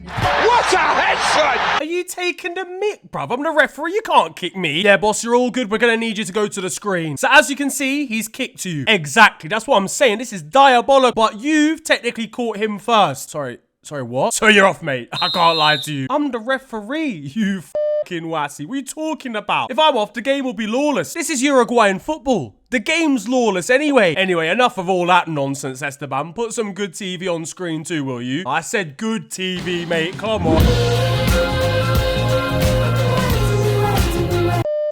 What a headshot! Are you taking the mick, bruv? I'm the referee, you can't kick me. Yeah, boss, you're all good. We're gonna need you to go to the screen. So as you can see, he's kicked you. Exactly, that's what I'm saying. This is diabolical, but you've technically caught him first. Sorry, what? So you're off, mate. I can't lie to you. I'm the referee, you fucking wassy. What are you talking about? If I'm off, the game will be lawless. This is Uruguayan football. The game's lawless anyway. Anyway, enough of all that nonsense, Esteban. Put some good TV on screen too, will you? I said good TV, mate. Come on.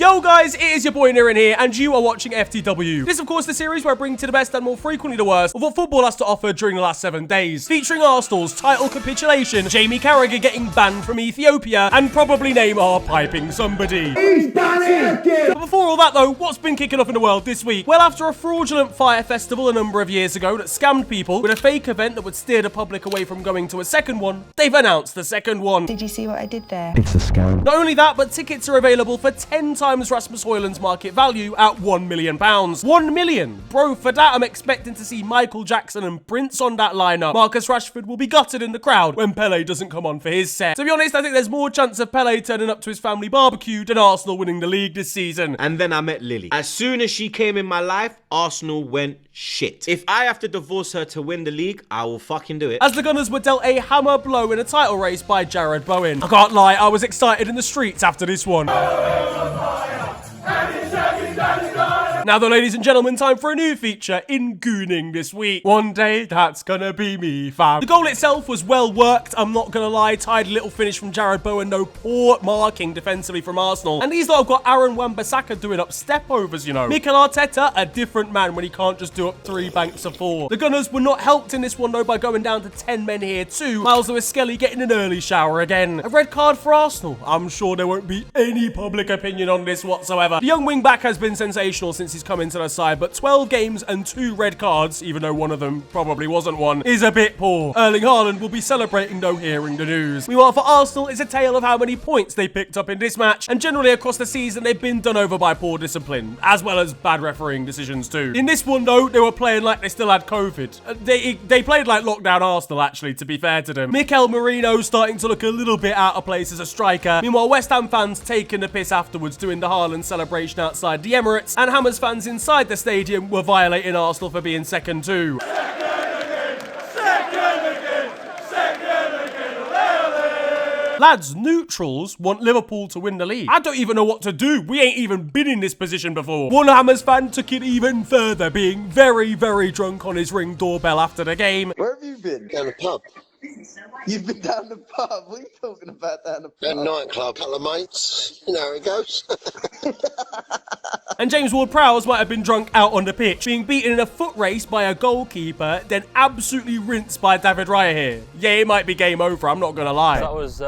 Yo guys, it is your boy Earnin here, and you are watching FTW. This is of course the series where I bring to the best and more frequently the worst of what football has to offer during the last 7 days. Featuring Arsenal's title capitulation, Jamie Carragher getting banned from Ethiopia, and probably Neymar piping somebody. He's done it again! But before all that though, what's been kicking off in the world this week? Well, after a fraudulent fire festival a number of years ago that scammed people with a fake event that would steer the public away from going to a second one, they've announced the second one. Did you see what I did there? It's a scam. Not only that, but tickets are available for 10 times Rasmus Højlund's market value at £1 million. 1 million? Bro, for that I'm expecting to see Michael Jackson and Prince on that lineup. Marcus Rashford will be gutted in the crowd when Pele doesn't come on for his set. To be honest, I think there's more chance of Pele turning up to his family barbecue than Arsenal winning the league this season. And then I met Lily. As soon as she came in my life, Arsenal went shit. If I have to divorce her to win the league, I will fucking do it. As the Gunners were dealt a hammer blow in a title race by Jared Bowen. I can't lie, I was excited in the streets after this one. Now though, ladies and gentlemen, time for a new feature in Gooning this week. One day, that's gonna be me, fam. The goal itself was well worked, I'm not gonna lie. Tidy little finish from Jared Bowen, no poor marking defensively from Arsenal. And these lot have got Aaron Wan-Bissaka doing up step-overs, you know. Mikel Arteta, a different man when he can't just do up 3 banks of 4. The Gunners were not helped in this one though by going down to 10 men here too. Miles Lewis-Skelly getting an early shower again. A red card for Arsenal. I'm sure there won't be any public opinion on this whatsoever. The young wing-back has been sensational since he's come into the side, but 12 games and 2 red cards, even though one of them probably wasn't one, is a bit poor. Erling Haaland will be celebrating though hearing the news. Meanwhile, for Arsenal, it's a tale of how many points they picked up in this match, and generally across the season, they've been done over by poor discipline, as well as bad refereeing decisions too. In this one though, they were playing like they still had COVID. They played like lockdown Arsenal, actually, to be fair to them. Mikel Merino starting to look a little bit out of place as a striker. Meanwhile, West Ham fans taking the piss afterwards, doing the Haaland celebration outside the Emirates, and Hammers fans inside the stadium were violating Arsenal for being second too. Lads, neutrals want Liverpool to win the league. I don't even know what to do. We ain't even been in this position before. One Hammers fan took it even further, being very, very drunk on his Ring doorbell after the game. Where have you been? Down the pub. You've been down the pub? What are you talking about down the pub? A nightclub, couple of mates. You know how it goes. And James Ward-Prowse might have been drunk out on the pitch, being beaten in a foot race by a goalkeeper, then absolutely rinsed by David Raya here. Yeah, it might be game over, I'm not gonna lie. That was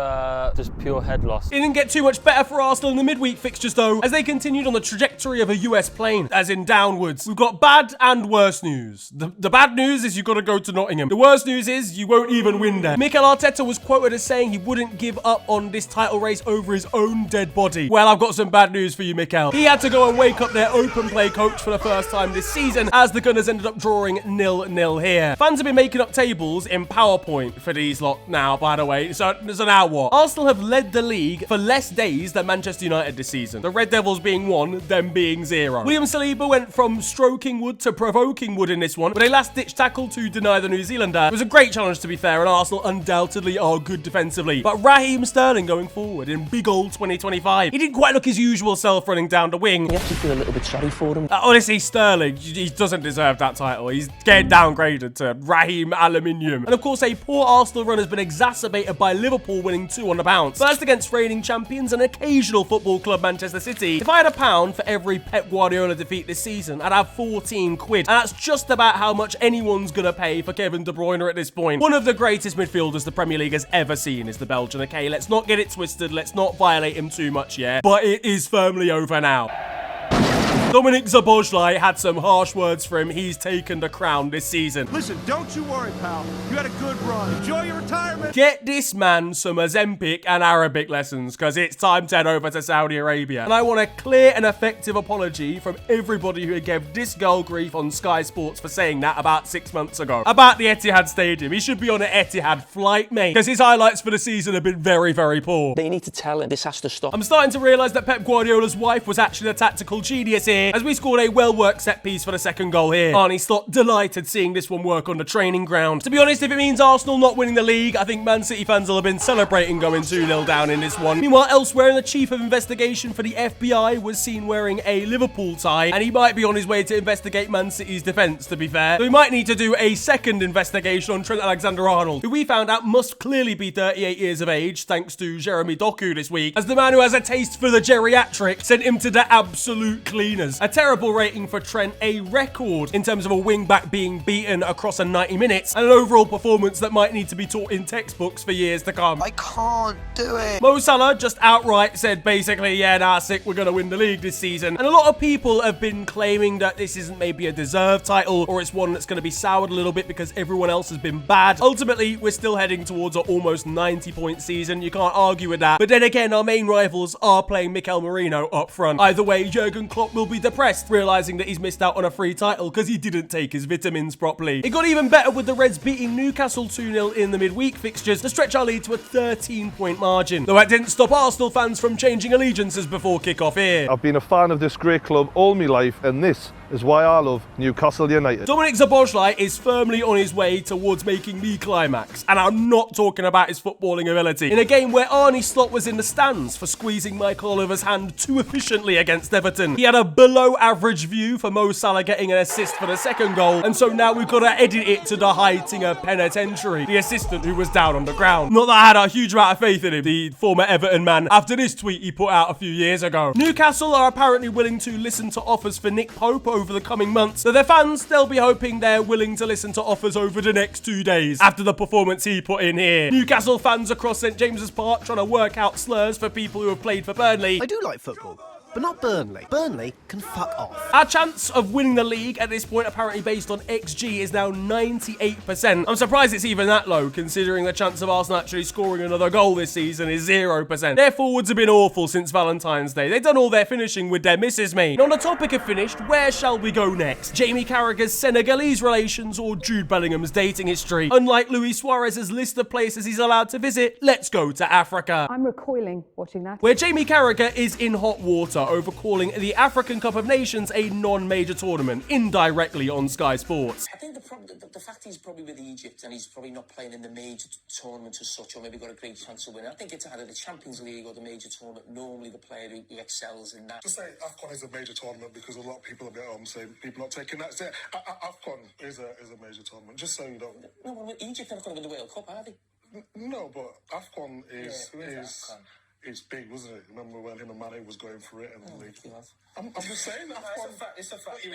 just pure head loss. It didn't get too much better for Arsenal in the midweek fixtures though, as they continued on the trajectory of a US plane, as in downwards. We've got bad and worse news. The bad news is you've got to go to Nottingham. The worst news is you won't even win there. Mikel Arteta was quoted as saying he wouldn't give up on this title race over his own dead body. Well, I've got some bad news for you, Mikel. He had to go and wake up their open play coach for the first time this season, as the Gunners ended up drawing 0-0 here. Fans have been making up tables in PowerPoint for these lot now, by the way. So now what? Arsenal have led the league for less days than Manchester United this season. The Red Devils being 1, them being 0. William Saliba went from stroking wood to provoking wood in this one, with a last-ditch tackle to deny the New Zealander. It was a great challenge to be fair, and Arsenal undoubtedly are good defensively. But Raheem Sterling going forward in big old 2025. He didn't quite look his usual self running down the wing. You actually feel a little bit sorry for him. Honestly, Sterling, he doesn't deserve that title. He's getting downgraded to Raheem Aluminium. And of course, a poor Arsenal run has been exacerbated by Liverpool winning 2 on the bounce. First against reigning champions and occasional football club Manchester City. If I had £1 for every Pep Guardiola defeat this season, I'd have 14 quid. And that's just about how much anyone's gonna pay for Kevin De Bruyne at this point. One of the greatest midfielders the Premier League has ever seen is the Belgian, okay? Let's not get it twisted. Let's not violate him too much yet. But it is firmly over now. Dominik Szoboszlai had some harsh words for him. He's taken the crown this season. Listen, don't you worry, pal. You had a good run. Enjoy your retirement. Get this man some Ozempic and Arabic lessons, because it's time to head over to Saudi Arabia. And I want a clear and effective apology from everybody who gave this girl grief on Sky Sports for saying that about 6 months ago. About the Etihad Stadium. He should be on an Etihad flight, mate, because his highlights for the season have been very, very poor. They need to tell him this has to stop. I'm starting to realise that Pep Guardiola's wife was actually the tactical genius here, as we scored a well-worked set piece for the second goal here. Arne Slot delighted seeing this one work on the training ground. To be honest, if it means Arsenal not winning the league, I think Man City fans will have been celebrating going 2-0 down in this one. Meanwhile, elsewhere, the chief of investigation for the FBI was seen wearing a Liverpool tie, and he might be on his way to investigate Man City's defence, to be fair. So we might need to do a second investigation on Trent Alexander-Arnold, who we found out must clearly be 38 years of age, thanks to Jeremy Doku this week, as the man who has a taste for the geriatric sent him to the absolute cleaners. A terrible rating for Trent, a record in terms of a wing-back being beaten across a 90 minutes, and an overall performance that might need to be taught in textbooks for years to come. I can't do it. Mo Salah just outright said basically, yeah, nah, sick, we're going to win the league this season. And a lot of people have been claiming that this isn't maybe a deserved title, or it's one that's going to be soured a little bit because everyone else has been bad. Ultimately, we're still heading towards an almost 90-point season. You can't argue with that. But then again, our main rivals are playing Mikel Merino up front. Either way, Jurgen Klopp will be depressed, realising that he's missed out on a free title because he didn't take his vitamins properly. It got even better with the Reds beating Newcastle 2-0 in the midweek fixtures to stretch our lead to a 13-point margin. Though that didn't stop Arsenal fans from changing allegiances before kick-off here. I've been a fan of this great club all my life, and this is why I love Newcastle United. Dominik Szoboszlai is firmly on his way towards making the climax, and I'm not talking about his footballing ability. In a game where Arne Slot was in the stands for squeezing Michael Oliver's hand too efficiently against Everton, he had a below-average view for Mo Salah getting an assist for the second goal, and so now we've got to edit it to the Heitinger Penitentiary, the assistant who was down on the ground. Not that I had a huge amount of faith in him, the former Everton man, after this tweet he put out a few years ago. Newcastle are apparently willing to listen to offers for Nick Pope over the coming months, so their fans, they'll be hoping they're willing to listen to offers over the next 2 days after the performance he put in here. Newcastle fans across St James's Park trying to work out slurs for people who have played for Burnley. I do like football, but not Burnley. Burnley can fuck off. Our chance of winning the league at this point, apparently based on XG, is now 98%. I'm surprised it's even that low, considering the chance of Arsenal actually scoring another goal this season is 0%. Their forwards have been awful since Valentine's Day. They've done all their finishing with their misses, mate. And on the topic of finished, where shall we go next? Jamie Carragher's Senegalese relations or Jude Bellingham's dating history? Unlike Luis Suarez's list of places he's allowed to visit, let's go to Africa. I'm recoiling watching that. Where Jamie Carragher is in hot water over calling the African Cup of Nations a non-major tournament, indirectly on Sky Sports. I think the fact he's probably with Egypt and he's probably not playing in the major tournament as such, or maybe got a great chance of winning. I think it's either the Champions League or the major tournament. Normally the player who excels in that. Just say Afcon is a major tournament because a lot of people are at home saying people not taking that. Say, Afcon is a major tournament, just so you don't... No, well, Egypt are not going to win the World Cup, are they? No, but Afcon is it's big, wasn't it? Remember when him and Mane was going for it and I'm just saying that. It's a fact.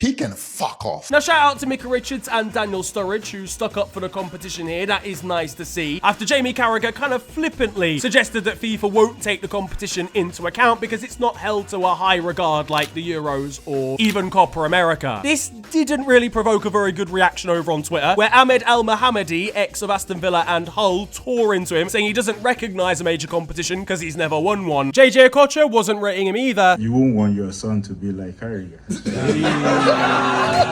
He can fuck off. Now shout out to Micah Richards and Daniel Sturridge who stuck up for the competition here. That is nice to see. After Jamie Carragher kind of flippantly suggested that FIFA won't take the competition into account because it's not held to a high regard like the Euros or even Copa America. This didn't really provoke a very good reaction over on Twitter, where Ahmed Al Mohammadi, ex of Aston Villa and Hull, tore into him, saying he doesn't recognise a major competition because he's never won one. JJ Okocha wasn't rating him either. You won't want your son to be like Carragher.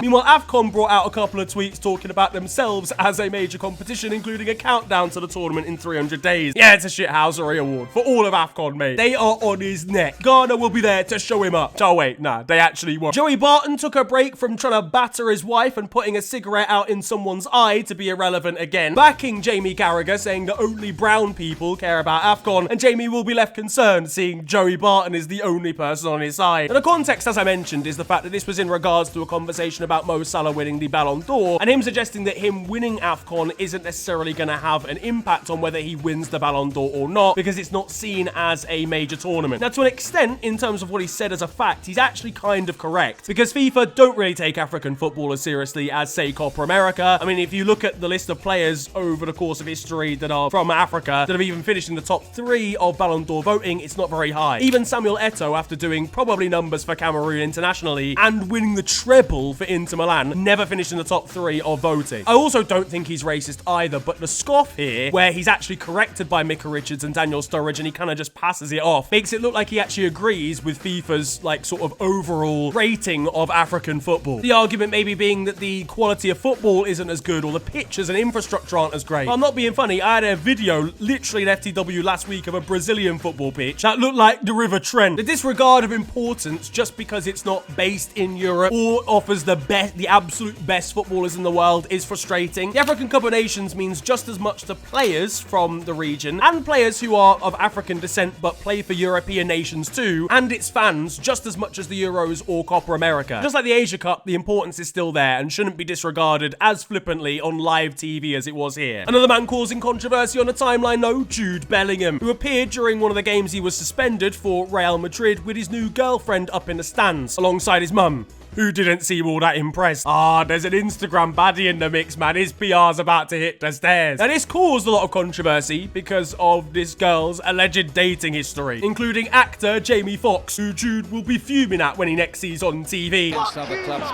Meanwhile, Afcon brought out a couple of tweets talking about themselves as a major competition, including a countdown to the tournament in 300 days. Yeah, it's a shithousery award for all of Afcon, mate. They are on his neck. Ghana will be there to show him up. Oh wait, nah, they actually won't. Joey Barton took a break from trying to batter his wife and putting a cigarette out in someone's eye to be irrelevant again, backing Jamie Carragher, saying that only brown people care about Afcon, and Jamie will be left concerned seeing Joey Barton is the only person on his side. And the context, as I mentioned, is the fact that this was in regards to a conversation about Mo Salah winning the Ballon d'Or, and him suggesting that him winning Afcon isn't necessarily going to have an impact on whether he wins the Ballon d'Or or not, because it's not seen as a major tournament. Now, to an extent, in terms of what he said as a fact, he's actually kind of correct, because FIFA don't really take African football as seriously as, say, Copa America. I mean, if you look at the list of players over the course of history that are from Africa that have even finished in the top 3 of of Ballon d'Or voting, it's not very high. Even Samuel Eto'o, after doing probably numbers for Cameroon internationally and winning the treble for Inter Milan, never finished in the top 3 of voting. I also don't think he's racist either, but the scoff here, where he's actually corrected by Micah Richards and Daniel Sturridge and he kind of just passes it off, makes it look like he actually agrees with FIFA's like sort of overall rating of African football. The argument maybe being that the quality of football isn't as good or the pitches and infrastructure aren't as great. But I'm not being funny, I had a video literally in FTW last week of a Brazilian football pitch that looked like the River Trent. The disregard of importance just because it's not based in Europe or offers the absolute best footballers in the world is frustrating. The African Cup of Nations means just as much to players from the region and players who are of African descent but play for European nations too, and its fans just as much as the Euros or Copa America. Just like the Asia Cup, the importance is still there and shouldn't be disregarded as flippantly on live TV as it was here. Another man causing controversy on the timeline though, Jude Bellingham, who appeared during one of the games he was suspended for Real Madrid with his new girlfriend up in the stands alongside his mum, who didn't seem all that impressed. There's an Instagram baddie in the mix, man. His PR's about to hit the stairs. Now, this caused a lot of controversy because of this girl's alleged dating history, including actor Jamie Foxx, who Jude will be fuming at when he next sees on TV.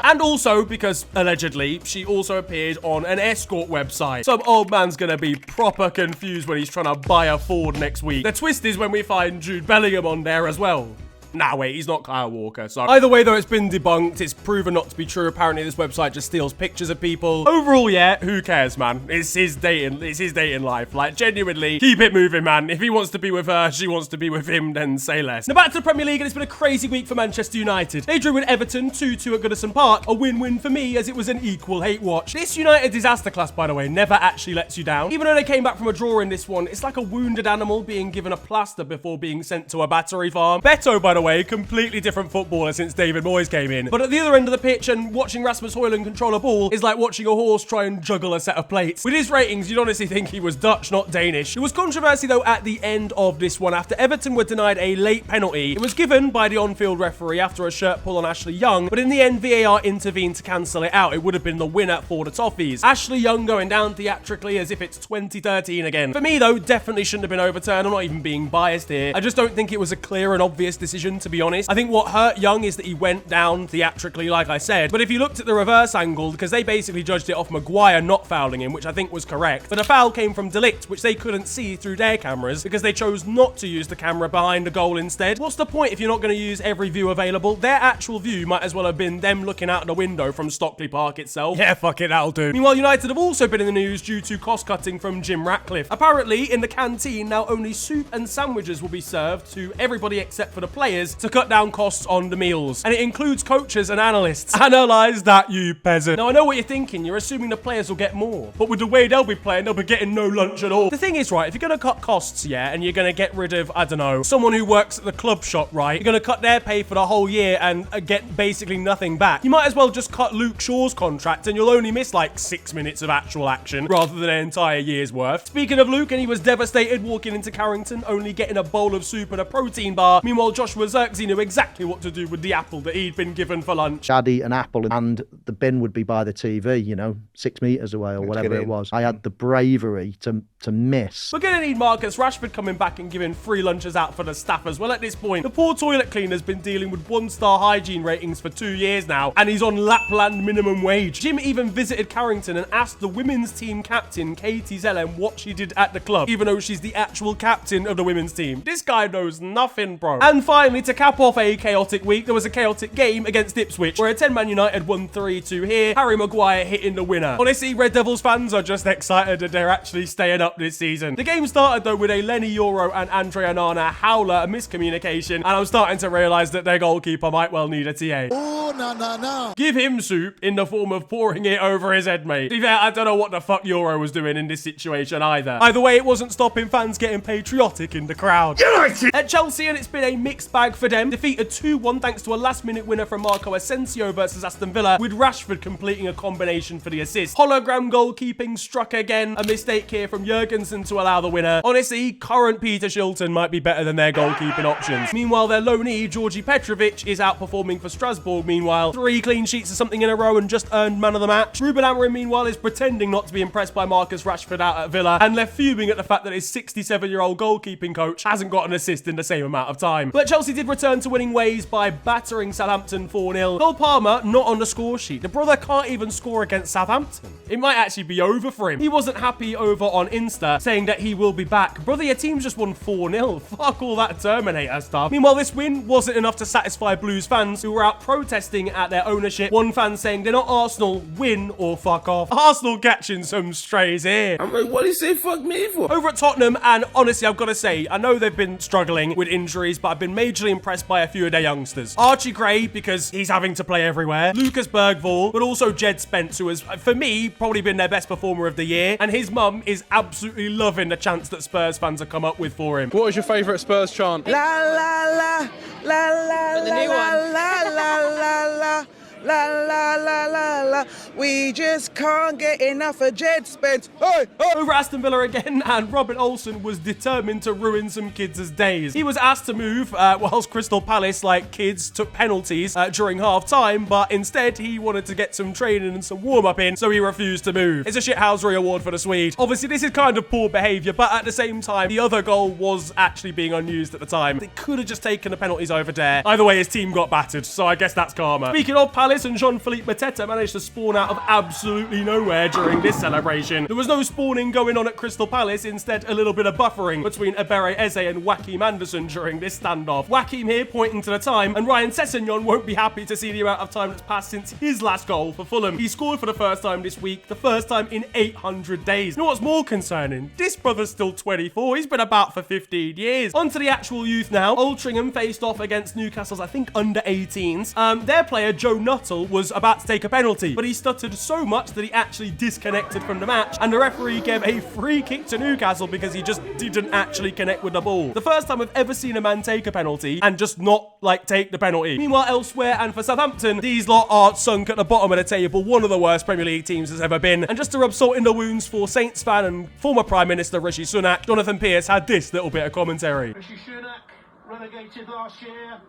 And also because, allegedly, she also appeared on an escort website. Some old man's gonna be proper confused when he's trying to buy a Ford next week. The twist is when we find Jude Bellingham on there as well. Nah, wait, he's not Kyle Walker. So either way, though, it's been debunked. It's proven not to be true. Apparently, this website just steals pictures of people. Overall, yeah, who cares, man? It's his dating life. Like, genuinely, keep it moving, man. If he wants to be with her, she wants to be with him, then say less. Now back to the Premier League, and it's been a crazy week for Manchester United. They drew with Everton 2-2 at Goodison Park. A win-win for me, as it was an equal hate watch. This United disaster class, by the way, never actually lets you down. Even though they came back from a draw in this one, it's like a wounded animal being given a plaster before being sent to a battery farm. Beto, by the way, completely different footballer since David Moyes came in. But at the other end of the pitch, and watching Rasmus Højlund control a ball is like watching a horse try and juggle a set of plates. With his ratings, you'd honestly think he was Dutch, not Danish. There was controversy, though, at the end of this one. After Everton were denied a late penalty, it was given by the on-field referee after a shirt pull on Ashley Young, but in the end, VAR intervened to cancel it out. It would have been the winner for the Toffees. Ashley Young going down theatrically as if it's 2013 again. For me, though, definitely shouldn't have been overturned. I'm not even being biased here. I just don't think it was a clear and obvious decision, to be honest. I think what hurt Young is that he went down theatrically, like I said. But if you looked at the reverse angle, because they basically judged it off Maguire not fouling him, which I think was correct, but a foul came from De Ligt, which they couldn't see through their cameras because they chose not to use the camera behind the goal instead. What's the point if you're not going to use every view available? Their actual view might as well have been them looking out the window from Stockley Park itself. Yeah, fuck it, that'll do. Meanwhile, United have also been in the news due to cost-cutting from Jim Ratcliffe. Apparently, in the canteen, now only soup and sandwiches will be served to everybody except for the players to cut down costs on the meals. And it includes coaches and analysts. Analyze that, you peasant. Now, I know what you're thinking. You're assuming the players will get more. But with the way they'll be playing, they'll be getting no lunch at all. The thing is, right, if you're going to cut costs, yeah, and you're going to get rid of, I don't know, someone who works at the club shop, right, you're going to cut their pay for the whole year and get basically nothing back. You might as well just cut Luke Shaw's contract and you'll only miss like 6 minutes of actual action rather than an entire year's worth. Speaking of Luke, and he was devastated walking into Carrington, only getting a bowl of soup and a protein bar. Meanwhile, Joshua Zirkzee knew exactly what to do with the apple that he'd been given for lunch. I'd eat an apple and the bin would be by the TV, you know, 6 meters away or whatever it was. I had the bravery to miss. We're going to need Marcus Rashford coming back and giving free lunches out for the staff as well at this point. The poor toilet cleaner's been dealing with 1-star hygiene ratings for 2 years now, and he's on Lapland minimum wage. Jim even visited Carrington and asked the women's team captain, Katie Zellem, what she did at the club, even though she's the actual captain of the women's team. This guy knows nothing, bro. And finally, to cap off a chaotic week, there was a chaotic game against Ipswich, where a 10-man United won 3-2 here, Harry Maguire hitting the winner. Honestly, Red Devils fans are just excited that they're actually staying up this season. The game started, though, with a Lenny Yoro and Andre Onana howler, a miscommunication, and I'm starting to realise that their goalkeeper might well need a TA. Oh, no. Give him soup in the form of pouring it over his head, mate. To be fair, I don't know what the fuck Yoro was doing in this situation either. Either way, it wasn't stopping fans getting patriotic in the crowd. United! At Chelsea, and it's been a mixed bag bag for them, defeated 2-1 thanks to a last-minute winner from Marco Asensio versus Aston Villa, with Rashford completing a combination for the assist. Hologram goalkeeping struck again, a mistake here from Jurgensen to allow the winner. Honestly, current Peter Shilton might be better than their goalkeeping options. Meanwhile, their loanee, Georgi Petrovic, is outperforming for Strasbourg. Meanwhile, 3 clean sheets or something in a row and just earned man of the match. Ruben Amorim, meanwhile, is pretending not to be impressed by Marcus Rashford out at Villa and left fuming at the fact that his 67-year-old goalkeeping coach hasn't got an assist in the same amount of time. But Chelsea did return to winning ways by battering Southampton 4-0. Cole Palmer not on the score sheet. The brother can't even score against Southampton. It might actually be over for him. He wasn't happy over on Insta, saying that he will be back. Brother, your team's just won 4-0. Fuck all that Terminator stuff. Meanwhile, this win wasn't enough to satisfy Blues fans who were out protesting at their ownership. One fan saying they're not Arsenal, win or fuck off. Arsenal catching some strays here. I'm like, what do you say fuck me for? Over at Tottenham, and honestly, I've got to say, I know they've been struggling with injuries, but I've been majorly impressed by a few of their youngsters. Archie Gray, because he's having to play everywhere. Lucas Bergvall, but also Jed Spence, who has, for me, probably been their best performer of the year. And his mum is absolutely loving the chants that Spurs fans have come up with for him. What was your favourite Spurs chant? La la la la la la la la la la. La la la la la, we just can't get enough of Jed Spence. Hey, hey. Over Aston Villa again, and Robin Olsen was determined to ruin some kids' days. He was asked to move whilst Crystal Palace, like kids, took penalties during half-time, but instead he wanted to get some training and some warm-up in, so he refused to move. It's a shithousery award for the Swede. Obviously, this is kind of poor behaviour, but at the same time, the other goal was actually being unused at the time. They could have just taken the penalties over there. Either way, his team got battered, so I guess that's karma. Speaking of Palace, and Jean-Philippe Mateta managed to spawn out of absolutely nowhere during this celebration. There was no spawning going on at Crystal Palace, instead a little bit of buffering between Ebere Eze and Joachim Andersen during this standoff. Joachim here pointing to the time, and Ryan Sessegnon won't be happy to see the amount of time that's passed since his last goal for Fulham. He scored for the first time this week, the first time in 800 days. You know what's more concerning? This brother's still 24. He's been about for 15 years. On to the actual youth now. Altrincham faced off against Newcastle's, I think, under 18s. Their player, Joe Nuttall, was about to take a penalty, but he stuttered so much that he actually disconnected from the match, and the referee gave a free kick to Newcastle because he just didn't actually connect with the ball. The first time I've ever seen a man take a penalty and just not, like, take the penalty. Meanwhile, elsewhere, and for Southampton, these lot are sunk at the bottom of the table, one of the worst Premier League teams has ever been. And just to rub salt in the wounds for Saints fan and former Prime Minister Rishi Sunak, Jonathan Pearce had this little bit of commentary. Rishi Sunak, relegated last year.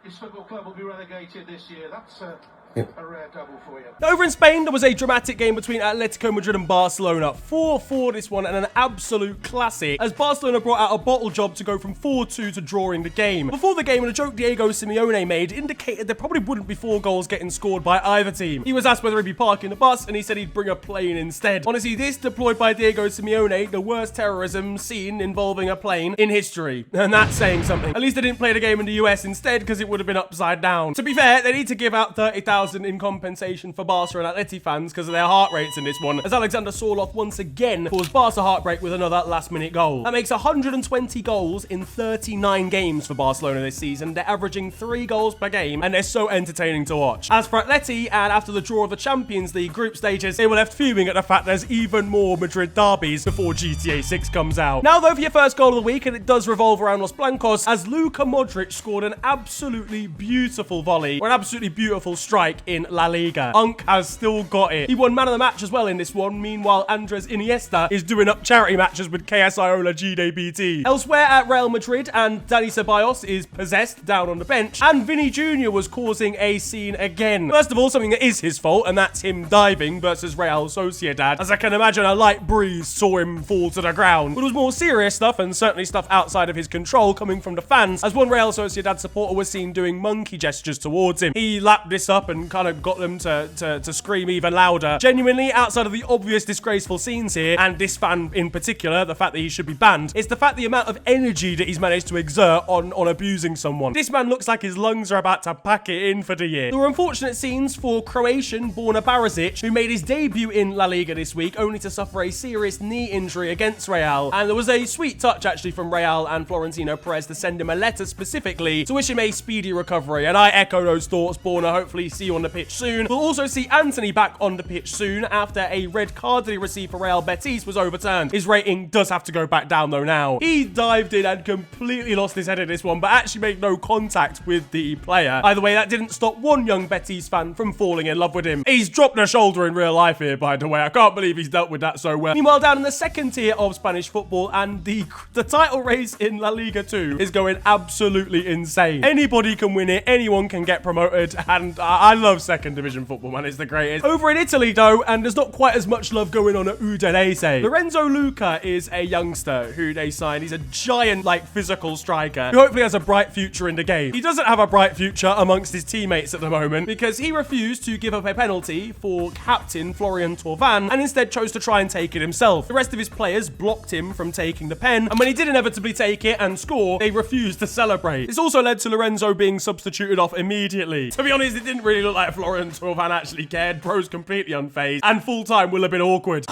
His football club will be relegated this year. That's a rare double for you. Over in Spain, there was a dramatic game between Atletico Madrid and Barcelona. 4-4 this one, and an absolute classic, as Barcelona brought out a bottle job to go from 4-2 to drawing the game. Before the game, a joke Diego Simeone made indicated there probably wouldn't be 4 goals getting scored by either team. He was asked whether he'd be parking the bus, and he said he'd bring a plane instead. Honestly, this deployed by Diego Simeone, the worst terrorism scene involving a plane in history. And that's saying something. At least they didn't play the game in the US instead, because it would have been upside down. To be fair, they need to give out 30,000 in compensation for Barca and Atleti fans because of their heart rates in this one, as Alexander Sorloth once again caused Barca heartbreak with another last-minute goal. That makes 120 goals in 39 games for Barcelona this season. They're averaging 3 goals per game, and they're so entertaining to watch. As for Atleti, and after the draw of the Champions League group stages, they were left fuming at the fact there's even more Madrid derbies before GTA 6 comes out. Now, though, for your first goal of the week, and it does revolve around Los Blancos, as Luka Modric scored an absolutely beautiful volley, or an absolutely beautiful strike in La Liga. Unk has still got it. He won man of the match as well in this one. Meanwhile, Andres Iniesta is doing up charity matches with KS Iola GDBT. Elsewhere at Real Madrid, and Dani Ceballos is possessed down on the bench, and Vinny Jr. was causing a scene again. First of all, something that is his fault, and that's him diving versus Real Sociedad, as I can imagine a light breeze saw him fall to the ground. But it was more serious stuff, and certainly stuff outside of his control, coming from the fans, as one Real Sociedad supporter was seen doing monkey gestures towards him. He lapped this up and kind of got them to scream even louder. Genuinely, outside of the obvious disgraceful scenes here, and this fan in particular, the fact that he should be banned, it's the fact the amount of energy that he's managed to exert on abusing someone. This man looks like his lungs are about to pack it in for the year. There were unfortunate scenes for Croatian Borna Barisic, who made his debut in La Liga this week, only to suffer a serious knee injury against Real. And there was a sweet touch actually from Real and Florentino Perez to send him a letter specifically to wish him a speedy recovery. And I echo those thoughts, Borna. Hopefully see you on the pitch soon. We'll also see Anthony back on the pitch soon after a red card that he received for Real Betis was overturned. His rating does have to go back down though now. He dived in and completely lost his head in this one, but actually made no contact with the player. Either way, that didn't stop one young Betis fan from falling in love with him. He's dropped a shoulder in real life here, by the way. I can't believe he's dealt with that so well. Meanwhile, down in the second tier of Spanish football, and the title race in La Liga 2 is going absolutely insane. Anybody can win it, anyone can get promoted, and I love second division football, man. It's the greatest. Over in Italy, though, and there's not quite as much love going on at Udinese. Lorenzo Luca is a youngster who they signed. He's a giant, like, physical striker who hopefully has a bright future in the game. He doesn't have a bright future amongst his teammates at the moment because he refused to give up a penalty for captain Florian Thauvin and instead chose to try and take it himself. The rest of his players blocked him from taking the pen, and when he did inevitably take it and score, they refused to celebrate. This also led to Lorenzo being substituted off immediately. To be honest, it didn't really look like Florian Thauvin actually cared. Bro's completely unfazed, and full time will have been awkward.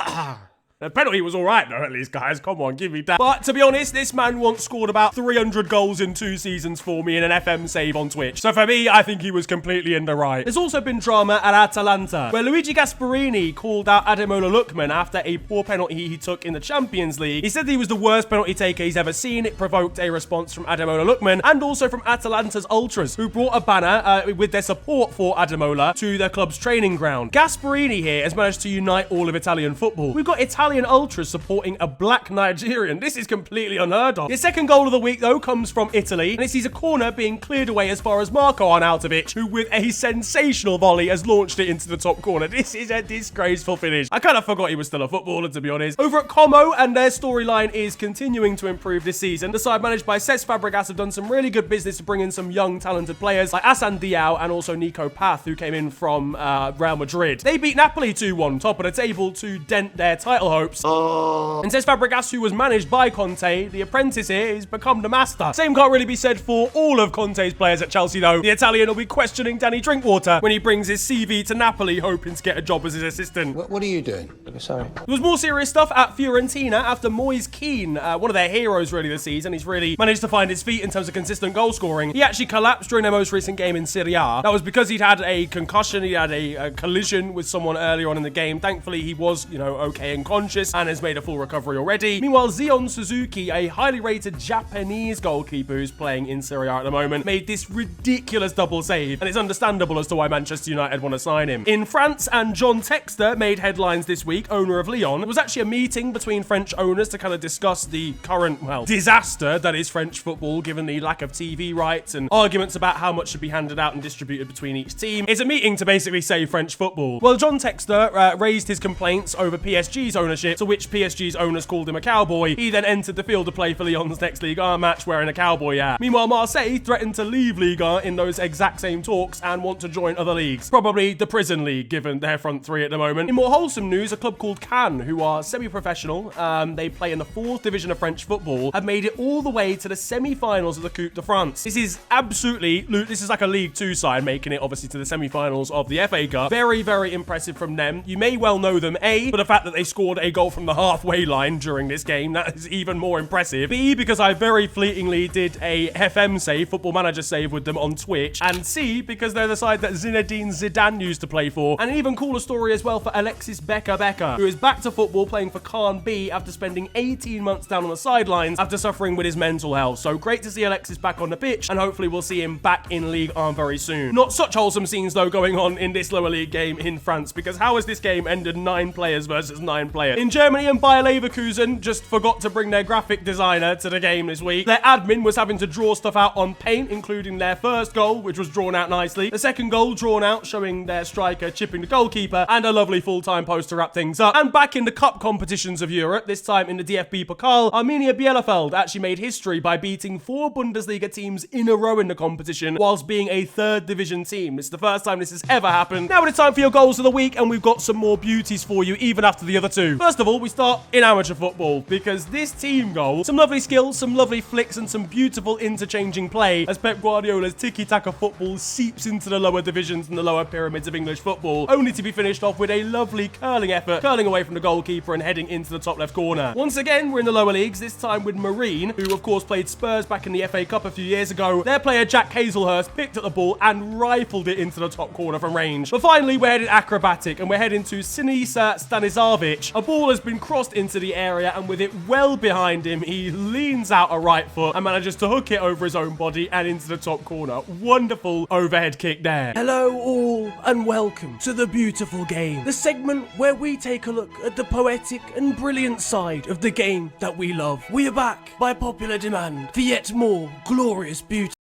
The penalty was all right, though, at least, guys. Come on, give me that. But to be honest, this man once scored about 300 goals in 2 seasons for me in an FM save on Twitch. So for me, I think he was completely in the right. There's also been drama at Atalanta, where Luigi Gasparini called out Ademola Lookman after a poor penalty he took in the Champions League. He said that he was the worst penalty taker he's ever seen. It provoked a response from Ademola Lookman and also from Atalanta's ultras, who brought a banner with their support for Ademola to their club's training ground. Gasparini here has managed to unite all of Italian football. We've got Italian ultras supporting a black Nigerian. This is completely unheard of. His second goal of the week, though, comes from Italy, and it sees a corner being cleared away as far as Marco Arnautovic, who with a sensational volley has launched it into the top corner. This is a disgraceful finish. I kind of forgot he was still a footballer, to be honest. Over at Como, and their storyline is continuing to improve this season. The side managed by Cesc Fabregas have done some really good business to bring in some young, talented players like Assane Diao and also Nico Path, who came in from Real Madrid. They beat Napoli 2-1, top of the table, to dent their title hopes. And Cesc Fabregas, who was managed by Conte, the apprentice here, has become the master. Same can't really be said for all of Conte's players at Chelsea, though. The Italian will be questioning Danny Drinkwater when he brings his CV to Napoli, hoping to get a job as his assistant. What are you doing? Sorry. There was more serious stuff at Fiorentina after Moise Kean, one of their heroes really this season. He's really managed to find his feet in terms of consistent goal scoring. He actually collapsed during their most recent game in Serie A. That was because he'd had a concussion. He had a collision with someone earlier on in the game. Thankfully, he was, okay and conscious and has made a full recovery already. Meanwhile, Zion Suzuki, a highly rated Japanese goalkeeper who's playing in Serie A at the moment, made this ridiculous double save, and it's understandable as to why Manchester United want to sign him. In France, and John Textor made headlines this week, owner of Lyon. It was actually a meeting between French owners to kind of discuss the current, disaster that is French football, given the lack of TV rights and arguments about how much should be handed out and distributed between each team. It's a meeting to basically save French football. Well, John Textor raised his complaints over PSG's ownership, to which PSG's owners called him a cowboy. He then entered the field to play for Lyon's next Liga match wearing a cowboy hat. Meanwhile, Marseille threatened to leave Liga in those exact same talks and want to join other leagues. Probably the prison league, given their front three at the moment. In more wholesome news, a club called Cannes, who are semi-professional, they play in the 4th division of French football, have made it all the way to the semi-finals of the Coupe de France. This is absolutely, this is like a League 2 side, making it obviously to the semi-finals of the FA Cup. Very, very impressive from them. You may well know them, A, for the fact that they scored a goal from the halfway line during this game. That is even more impressive. B, because I very fleetingly did a FM save, Football Manager save with them on Twitch. And C, because they're the side that Zinedine Zidane used to play for. And an even cooler story as well for Alexis Becker, who is back to football playing for Caen B after spending 18 months down on the sidelines after suffering with his mental health. So great to see Alexis back on the pitch, and hopefully we'll see him back in Ligue 1 very soon. Not such wholesome scenes though going on in this lower league game in France, because how has this game ended 9 players versus 9 players? In Germany, and Bayer Leverkusen just forgot to bring their graphic designer to the game this week. Their admin was having to draw stuff out on paint, including their first goal, which was drawn out nicely, the second goal drawn out showing their striker chipping the goalkeeper, and a lovely full-time post to wrap things up. And back in the cup competitions of Europe, this time in the DFB Pokal, Arminia Bielefeld actually made history by beating 4 Bundesliga teams in a row in the competition, whilst being a 3rd division team. It's the first time this has ever happened. Now it's time for your goals of the week, and we've got some more beauties for you, even after the other 2. first of all, we start in amateur football, because this team goal, some lovely skills, some lovely flicks, and some beautiful interchanging play as Pep Guardiola's tiki-taka football seeps into the lower divisions and the lower pyramids of English football, only to be finished off with a lovely curling effort, curling away from the goalkeeper and heading into the top left corner. Once again, we're in the lower leagues, this time with Marine, who of course played Spurs back in the FA Cup a few years ago. Their player Jack Hazelhurst picked up the ball and rifled it into the top corner from range. But finally, we're headed acrobatic, and we're heading to Sinisa Stanisavic. A ball has been crossed into the area, and with it well behind him, he leans out a right foot and manages to hook it over his own body and into the top corner. Wonderful overhead kick there. Hello all, and welcome to The Beautiful Game, the segment where we take a look at the poetic and brilliant side of the game that we love. We are back by popular demand for yet more glorious beauty.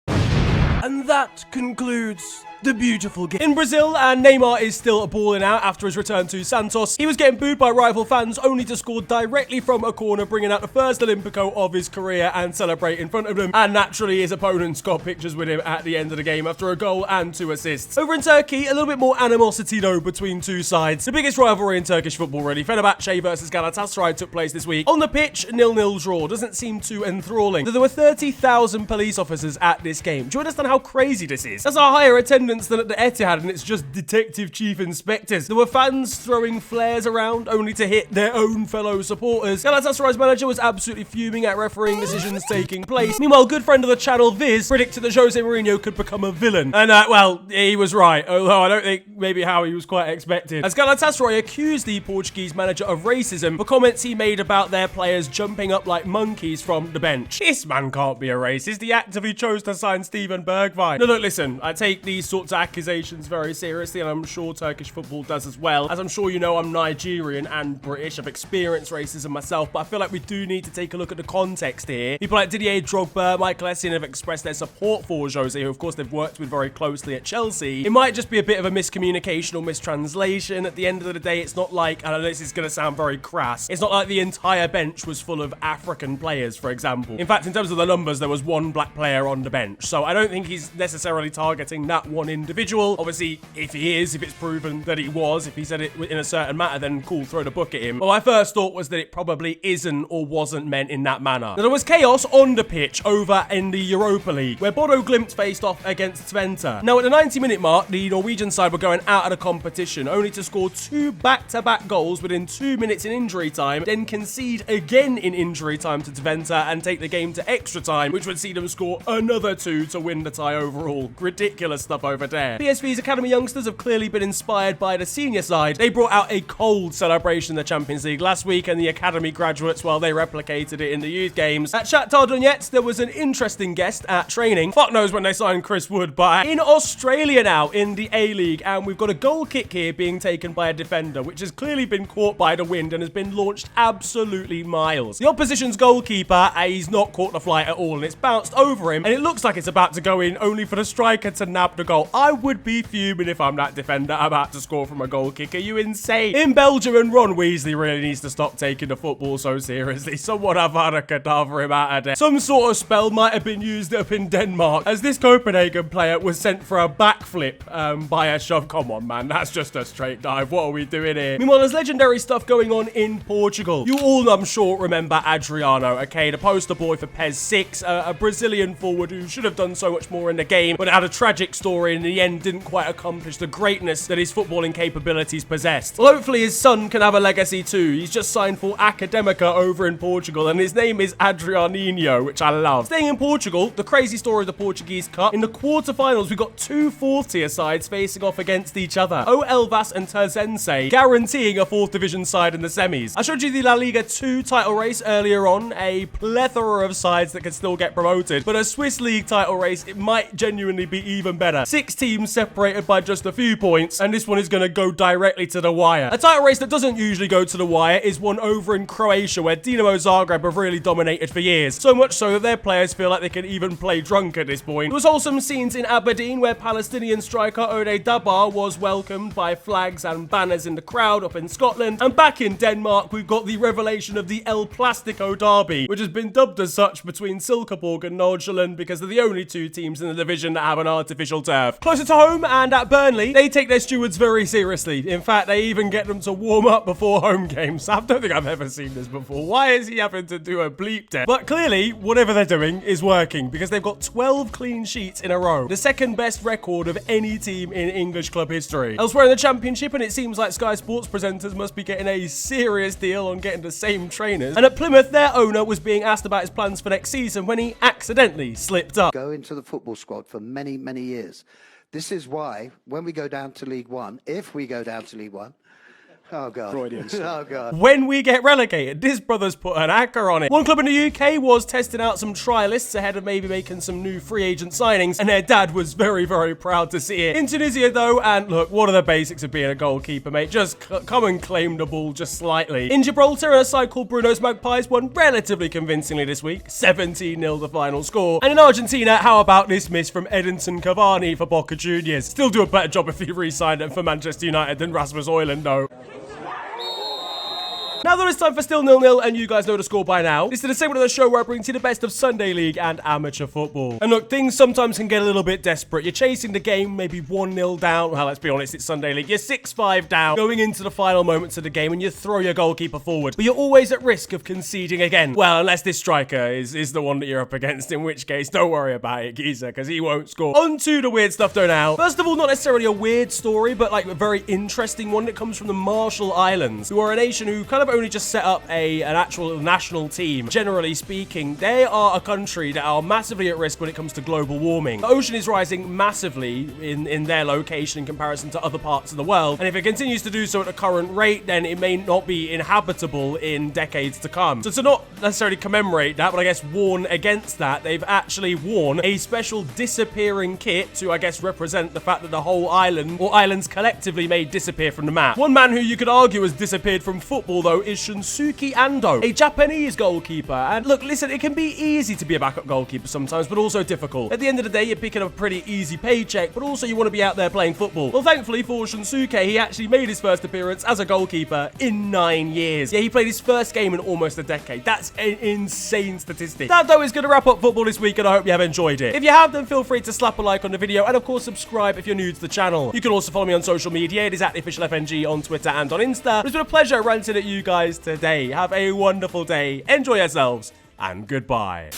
And that concludes The Beautiful Game. In Brazil, and Neymar is still balling out after his return to Santos. He was getting booed by rival fans only to score directly from a corner, bringing out the first Olympico of his career and celebrate in front of them. And naturally, his opponents got pictures with him at the end of the game after a goal and 2 assists. Over in Turkey, a little bit more animosity though between two sides. The biggest rivalry in Turkish football really, Fenerbahce versus Galatasaray, took place this week. On the pitch, 0-0 draw. Doesn't seem too enthralling. There were 30,000 police officers at this game. Do you understand how crazy this is? That's a higher attendance than at the Etihad, and it's just detective chief inspectors. There were fans throwing flares around only to hit their own fellow supporters. Galatasaray's manager was absolutely fuming at refereeing decisions taking place. Meanwhile, good friend of the channel Viz predicted that Jose Mourinho could become a villain. And well, he was right, although I don't think maybe how he was quite expected. As Galatasaray accused the Portuguese manager of racism for comments he made about their players jumping up like monkeys from the bench. This man can't be a racist. He actively chose to sign Steven Bergwijn. No, look, listen, I take these sorts of accusations very seriously, and I'm sure Turkish football does as well. As I'm sure you know, I'm Nigerian and British. I've experienced racism myself, but I feel like we do need to take a look at the context here. People like Didier Drogba, Michael Essien have expressed their support for Jose, who of course they've worked with very closely at Chelsea. It might just be a bit of a miscommunication or mistranslation. At the end of the day, it's not like, I know this is going to sound very crass, it's not like the entire bench was full of African players, for example. In fact, in terms of the numbers, there was 1 black player on the bench, so I don't think he's necessarily targeting that one individual. Obviously, if he is, if it's proven that he was, if he said it in a certain manner, then cool, throw the book at him. But my first thought was that it probably isn't or wasn't meant in that manner. Now, there was chaos on the pitch over in the Europa League, where Bodo Glimt faced off against Twente. Now, at the 90-minute mark, the Norwegian side were going out of the competition, only to score 2 back-to-back goals within 2 minutes in injury time, then concede again in injury time to Twente and take the game to extra time, which would see them score another 2 to win the tie overall. Ridiculous stuff over there. PSV's academy youngsters have clearly been inspired by the senior side. They brought out a cold celebration in the Champions League last week, and the academy graduates, well, they replicated it in the youth games. At Shakhtar Donetsk, there was an interesting guest at training. Fuck knows when they signed Chris Wood, but in Australia now, in the A-League, and we've got a goal kick here being taken by a defender, which has clearly been caught by the wind and has been launched absolutely miles. The opposition's goalkeeper, he's not caught the flight at all, and it's bounced over him, and it looks like it's about to go in, only for the striker to nab the goal. I would be fuming if I'm that defender about to score from a goal kick. Are you insane? In Belgium, and Ron Weasley really needs to stop taking the football so seriously. Someone Avada Kedavra him out of there. Some sort of spell might have been used up in Denmark, as this Copenhagen player was sent for a backflip by a shove. Come on, man, that's just a straight dive. What are we doing here? Meanwhile, there's legendary stuff going on in Portugal. You all, I'm sure, remember Adriano, okay? The poster boy for PES 6, a Brazilian forward who should have done so much more in the game, but had a tragic story and in the end didn't quite accomplish the greatness that his footballing capabilities possessed. Well, hopefully his son can have a legacy too. He's just signed for Academica over in Portugal, and his name is Adrianinho, which I love. Staying in Portugal, the crazy story of the Portuguese Cup. In the quarterfinals, we got 2 4th-tier sides facing off against each other. O Elvas and Terzense, guaranteeing a 4th division side in the semis. I showed you the La Liga 2 title race earlier on, a plethora of sides that can still get promoted, but a Swiss League title race, it might genuinely be even better. 6 teams separated by just a few points, and this one is going to go directly to the wire. A title race that doesn't usually go to the wire is one over in Croatia, where Dinamo Zagreb have really dominated for years. So much so that their players feel like they can even play drunk at this point. There was wholesome scenes in Aberdeen, where Palestinian striker Ode Dabar was welcomed by flags and banners in the crowd up in Scotland. And back in Denmark, we've got the revelation of the El Plastico derby, which has been dubbed as such between Silkeborg and Nordsjælland because they're the only 2 teams in the division that have an artificial turf. deserve. Closer to home and at Burnley, they take their stewards very seriously. In fact, they even get them to warm up before home games. I don't think I've ever seen this before. Why is he having to do a bleep there? But clearly, whatever they're doing is working because they've got 12 clean sheets in a row. The second best record of any team in English club history. Elsewhere in the Championship, and it seems like Sky Sports presenters must be getting a serious deal on getting the same trainers. And at Plymouth, their owner was being asked about his plans for next season when he accidentally slipped up. Go into the football squad for many, many years. This is why when we go down to League One, if we go down to League One, oh God. Oh God. When we get relegated, this brother's put an acca on it. One club in the UK was testing out some trialists ahead of maybe making some new free agent signings, and their dad was very, very proud to see it. In Tunisia though, and look, what are the basics of being a goalkeeper, mate? Just come and claim the ball just slightly. In Gibraltar, a side called Bruno's Magpies won relatively convincingly this week, 17-0 the final score. And in Argentina, how about this miss from Edinson Cavani for Boca Juniors? Still do a better job if he re-signed him for Manchester United than Rasmus Højlund though. Now that it's time for Still 0-0, and you guys know the score by now, this is the segment of the show where I bring to you the best of Sunday League and amateur football. And look, things sometimes can get a little bit desperate. You're chasing the game, maybe 1-0 down. Well, let's be honest, it's Sunday League. You're 6-5 down, going into the final moments of the game, and you throw your goalkeeper forward. But you're always at risk of conceding again. Well, unless this striker is the one that you're up against, in which case, don't worry about it, geezer, because he won't score. On to the weird stuff though now. First of all, not necessarily a weird story, but like a very interesting one that comes from the Marshall Islands, who are a nation who kind of only just set up an actual national team. Generally speaking, they are a country that are massively at risk when it comes to global warming. The ocean is rising massively in their location in comparison to other parts of the world, and if it continues to do so at the current rate, then it may not be inhabitable in decades to come. So to not necessarily commemorate that, but I guess warn against that, they've actually worn a special disappearing kit to, I guess, represent the fact that the whole island, or islands collectively, may disappear from the map. One man who you could argue has disappeared from football, though, is Shunsuke Ando, a Japanese goalkeeper. And look, listen, it can be easy to be a backup goalkeeper sometimes, but also difficult. At the end of the day, you're picking up a pretty easy paycheck, but also you want to be out there playing football. Well, thankfully for Shunsuke, he actually made his first appearance as a goalkeeper in 9 years. Yeah, he played his first game in almost a decade. That's an insane statistic. That, though, is going to wrap up football this week, and I hope you have enjoyed it. If you have, then feel free to slap a like on the video, and of course, subscribe if you're new to the channel. You can also follow me on social media. It is at @officialfng on Twitter and on Insta. It's been a pleasure ranting at you guys today. Have a wonderful day. Enjoy yourselves, and goodbye.